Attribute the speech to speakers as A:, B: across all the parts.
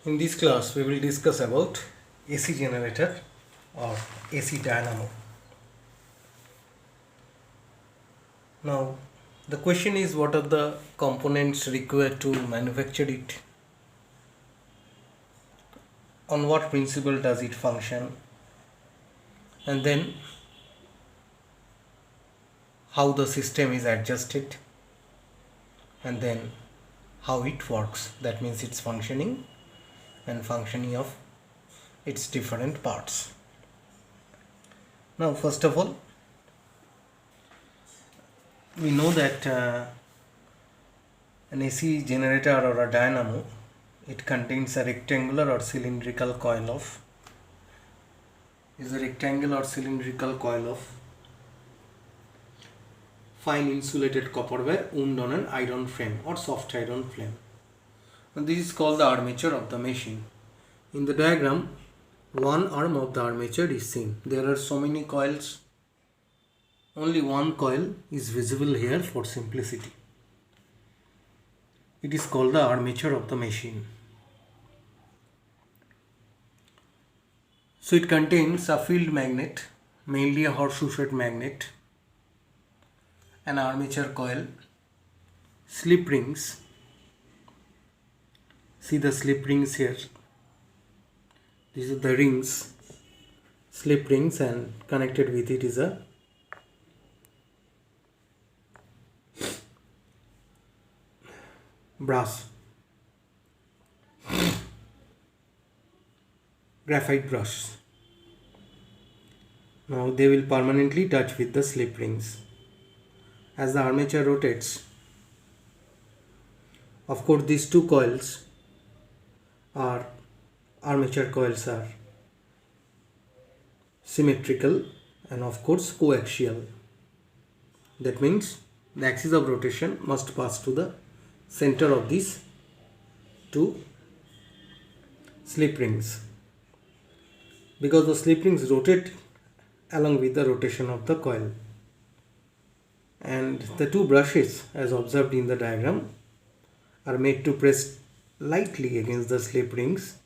A: In this class, we will discuss about AC generator or AC dynamo. Now, the question is, what are the components required to manufacture it? On what principle does it function? And then, how the system is adjusted? And then, how it works. That means its functioning and functioning of its different parts. Now, first of all, we know that an AC generator or a dynamo, it contains a rectangular or cylindrical coil of fine insulated copper wire wound on an iron frame or soft iron frame. And this is called the armature of the machine. In the diagram, one arm of the armature is seen. There are so many coils. Only one coil is visible here for simplicity. It is called the armature of the machine. So it contains a field magnet, mainly a horseshoe-shaped magnet, an armature coil, slip rings. See the slip rings here. These are the rings, slip rings, and connected with it is a brass, graphite brush. Now they will permanently touch with the slip rings. As the armature rotates, of course these two coils are armature coils are symmetrical and of course coaxial. That means the axis of rotation must pass to the center of these two slip rings, because the slip rings rotate along with the rotation of the coil, and the two brushes, as observed in the diagram, are made to press lightly against the slip rings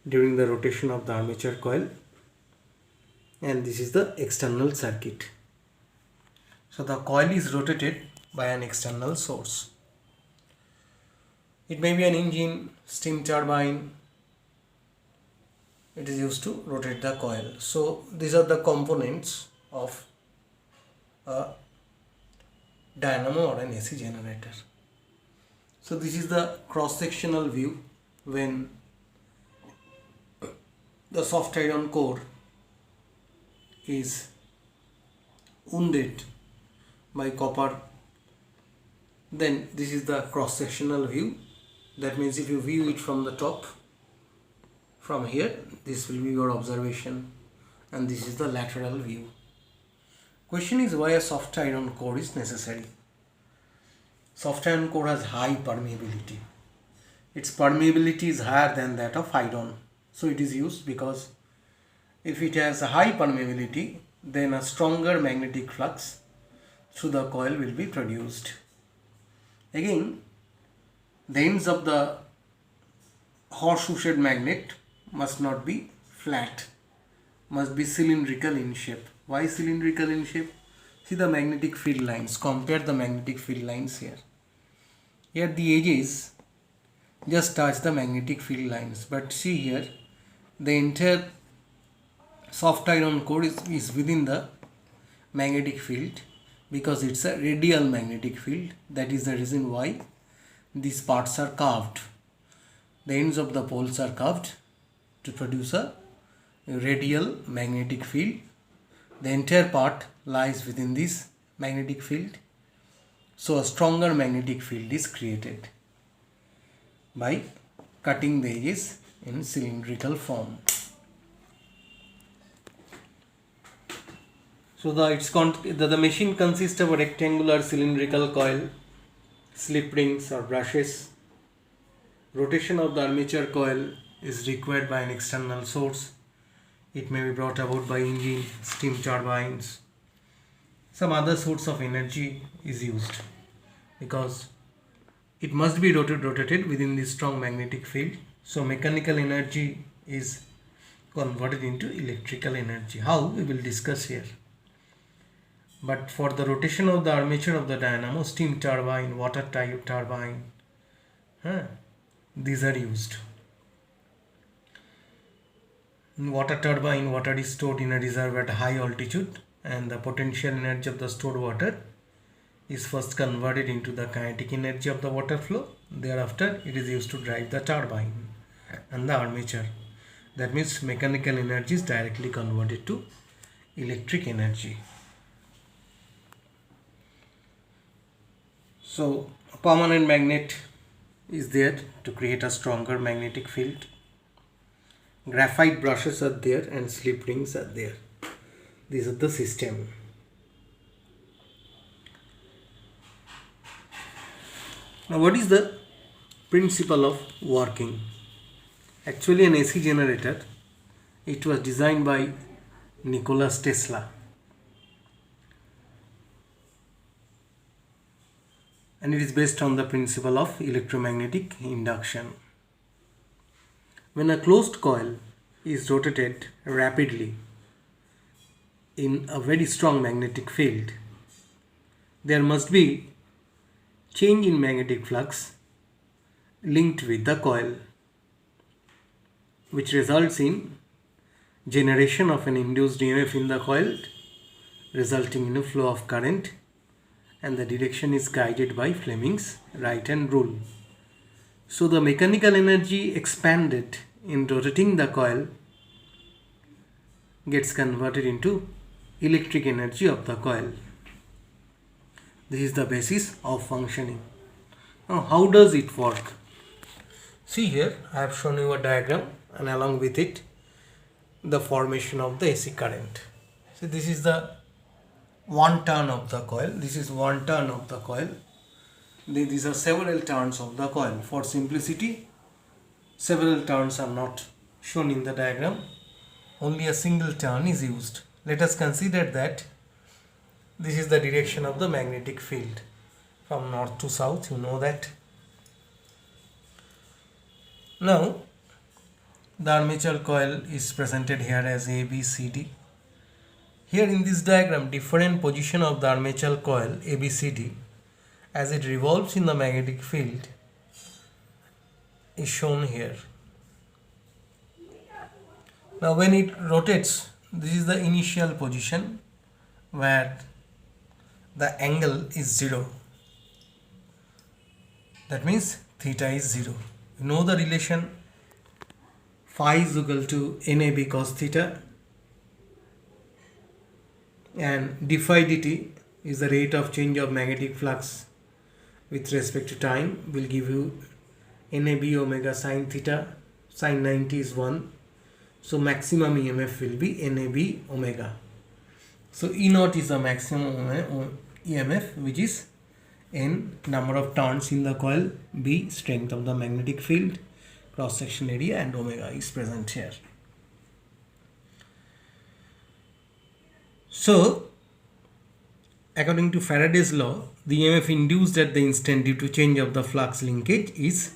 A: during the rotation of the armature coil, and this is the external circuit. So the coil is rotated by an external source. It may be an engine, steam turbine. It is used to rotate the coil. So these are the components of a dynamo or an AC generator. So this is the cross-sectional view when the soft iron core is wounded by copper. Then this is the cross-sectional view. That means if you view it from the top, from here, this will be your observation, and this is the lateral view. Question is, why a soft iron core is necessary? Soft iron core has high permeability. Its permeability is higher than that of iron. So it is used because if it has a high permeability, then a stronger magnetic flux through the coil will be produced. Again, the ends of the horseshoe-shaped magnet must not be flat, must be cylindrical in shape. Why cylindrical in shape? See the magnetic field lines. Compare the magnetic field lines here. Here the edges just touch the magnetic field lines, but see here the entire soft iron core is within the magnetic field because it's a radial magnetic field. That is the reason why these parts are curved. The ends of the poles are curved to produce a radial magnetic field. The entire part lies within this magnetic field. So a stronger magnetic field is created by cutting the edges in cylindrical form. So the machine consists of a rectangular cylindrical coil, slip rings or brushes. Rotation of the armature coil is required by an external source. It may be brought about by engine, steam turbines. Some other source of energy is used because it must be rotated within the strong magnetic field So mechanical energy is converted into electrical energy. How, we will discuss here. But for the rotation of the armature of the dynamo, steam turbine, water turbine, these are used. In water turbine, water is stored in a reservoir at high altitude, and the potential energy of the stored water is first converted into the kinetic energy of the water flow. Thereafter, it is used to drive the turbine and the armature. That means mechanical energy is directly converted to electric energy. So a permanent magnet is there to create a stronger magnetic field. Graphite brushes are there and slip rings are there. These are the system. Now what is the principle of working? Actually an AC generator, it was designed by Nikola Tesla. And it is based on the principle of electromagnetic induction. When a closed coil is rotated rapidly in a very strong magnetic field, there must be change in magnetic flux linked with the coil, which results in generation of an induced EMF in the coil, resulting in a flow of current, and the direction is guided by Fleming's right-hand rule. So the mechanical energy expanded in rotating the coil gets converted into electric energy of the coil. This is the basis of functioning. Now how does it work? See here, I have shown you a diagram, and along with it the formation of the AC current. So this is the one turn of the coil. This is one turn of the coil. These are several turns of the coil. For simplicity, several turns are not shown in the diagram. Only a single turn is used. Let us consider that this is the direction of the magnetic field from north to south. You know that. Now, the armature coil is presented here as A, B, C, D. Here in this diagram, different position of the armature coil A, B, C, D as it revolves in the magnetic field is shown here. Now when it rotates, this is the initial position where the angle is 0. That means theta is 0. You know the relation phi is equal to NAB cos theta, and d phi dt is the rate of change of magnetic flux with respect to time. Will give you NAB omega sin theta. Sin 90 is 1. So maximum EMF will be NAB omega. So E naught is the maximum EMF, which is N number of turns in the coil, B strength of the magnetic field, cross section area, and omega is present here. So according to Faraday's law, the EMF induced at the instant due to change of the flux linkage is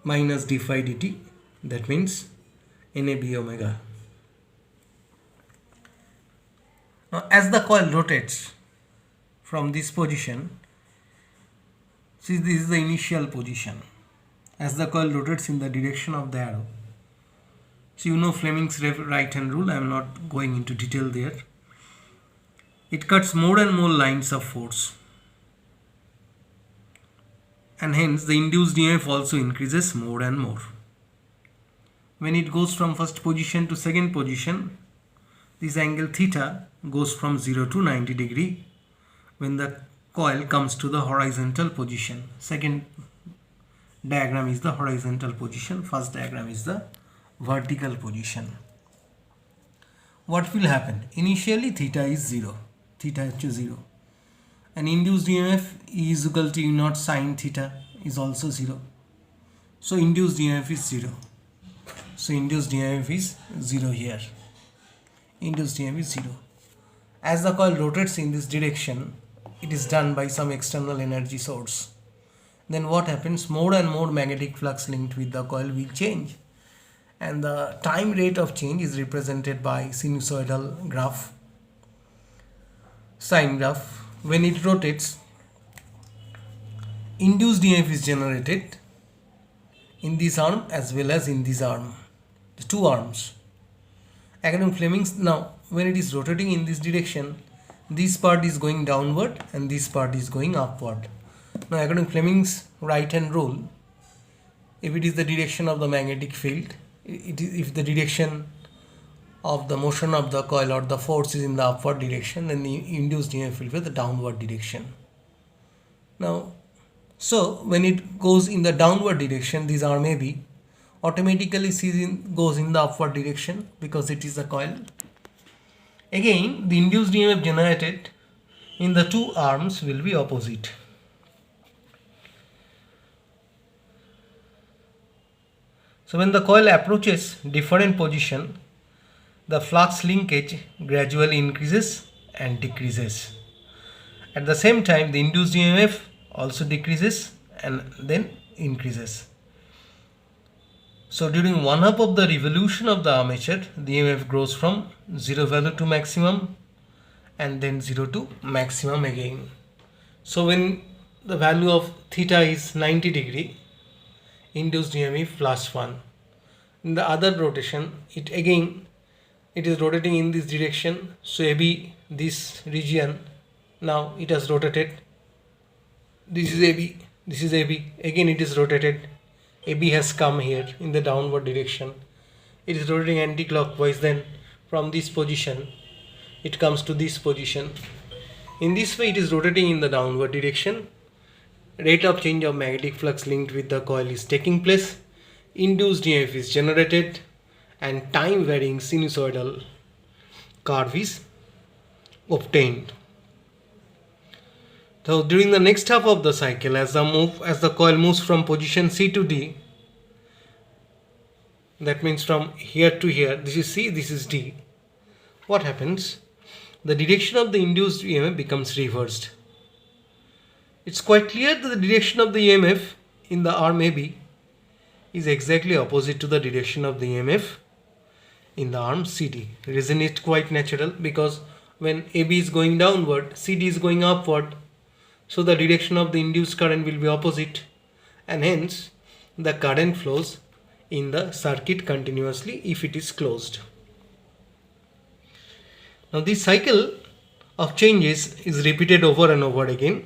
A: minus d phi dt. That means NAB omega. Now as the coil rotates from this position, see this is the initial position. As the coil rotates in the direction of the arrow, so you know Fleming's right hand rule, I am not going into detail there. It cuts more and more lines of force, and hence the induced EMF also increases more and more. When it goes from first position to second position, this angle theta goes from 0 to 90 degree when the coil comes to the horizontal position. Second diagram is the horizontal position, first diagram is the vertical position. What will happen? Initially theta is 0. Theta is 0. And induced EMF E is equal to U naught sin theta is also 0. So induced EMF is 0. So induced EMF is 0 here. Induced EMF is 0. As the coil rotates in this direction, it is done by some external energy source. then what happens? More and more magnetic flux linked with the coil will change, and the time rate of change is represented by sinusoidal graph, sine graph. When it rotates, induced EMF is generated in this arm as well as in this arm, the two arms. According to Fleming's, now when it is rotating in this direction, this part is going downward and this part is going upward. Now according to Fleming's right hand rule, if it is the direction of the magnetic field, if the direction of the motion of the coil or the force is in the upward direction, then the induced EMF will be the downward direction. Now, so when it goes in the downward direction, this arm AB automatically goes in the upward direction because it is a coil. Again, the induced EMF generated in the two arms will be opposite. So when the coil approaches different position, the flux linkage gradually increases and decreases. At the same time, the induced EMF also decreases and then increases. So during 1/2 of the revolution of the armature, the EMF grows from 0 value to maximum and then 0 to maximum again. So when the value of theta is 90 degree, induced EMF plus 1. In the other rotation, it is rotating in this direction. So AB, this region, now it has rotated. This is AB, this is AB. Again it is rotated. AB has come here in the downward direction. It is rotating anti-clockwise. Then from this position, it comes to this position. In this way, it is rotating in the downward direction. Rate of change of magnetic flux linked with the coil is taking place. Induced EMF is generated and time varying sinusoidal curve is obtained. So during the next half of the cycle, as the coil moves from position C to D, that means from here to here, this is C, this is D. What happens? The direction of the induced EMF becomes reversed. It's quite clear that the direction of the EMF in the arm AB is exactly opposite to the direction of the EMF in the arm CD. Reason is quite natural, because when AB is going downward, CD is going upward, so the direction of the induced current will be opposite, and hence the current flows in the circuit continuously if it is closed. Now this cycle of changes is repeated over and over again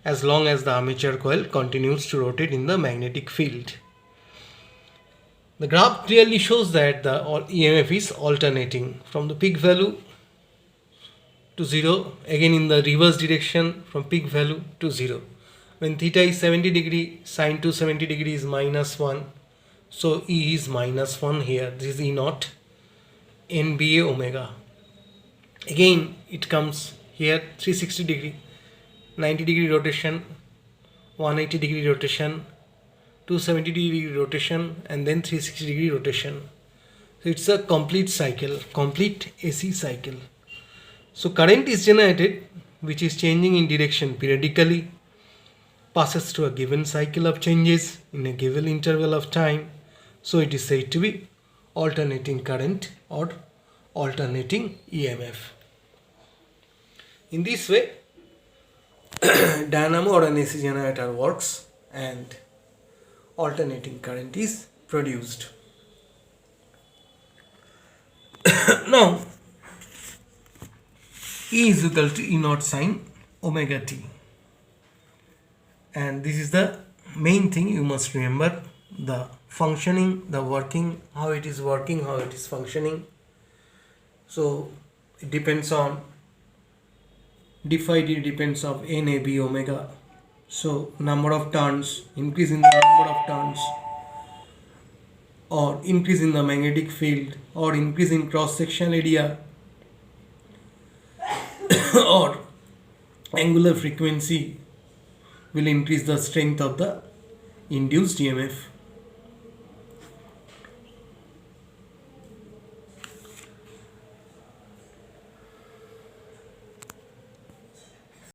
A: as long as the armature coil continues to rotate in the magnetic field. The graph clearly shows that the EMF is alternating from the peak value to 0, again in the reverse direction from peak value to 0. When theta is 70 degree, sine to 70 degree is -1. So E is -1 here. This is E naught NBA omega. Again it comes here 360 degree, 90 degree rotation, 180 degree rotation, 270 degree rotation, and then 360 degree rotation. So it's a complete cycle, complete AC cycle. So current is generated which is changing in direction periodically, passes through a given cycle of changes in a given interval of time. So it is said to be alternating current or alternating EMF. In this way, dynamo or an AC generator works and alternating current is produced. Now, E is equal to E naught sine omega t. And this is the main thing you must remember: the functioning, the working, how it is working, how it is functioning. So it depends on d phi d depends of n a b omega. So number of turns, increase in the number of turns, or increase in the magnetic field, or increase in cross sectional area, or angular frequency will increase the strength of the induced EMF.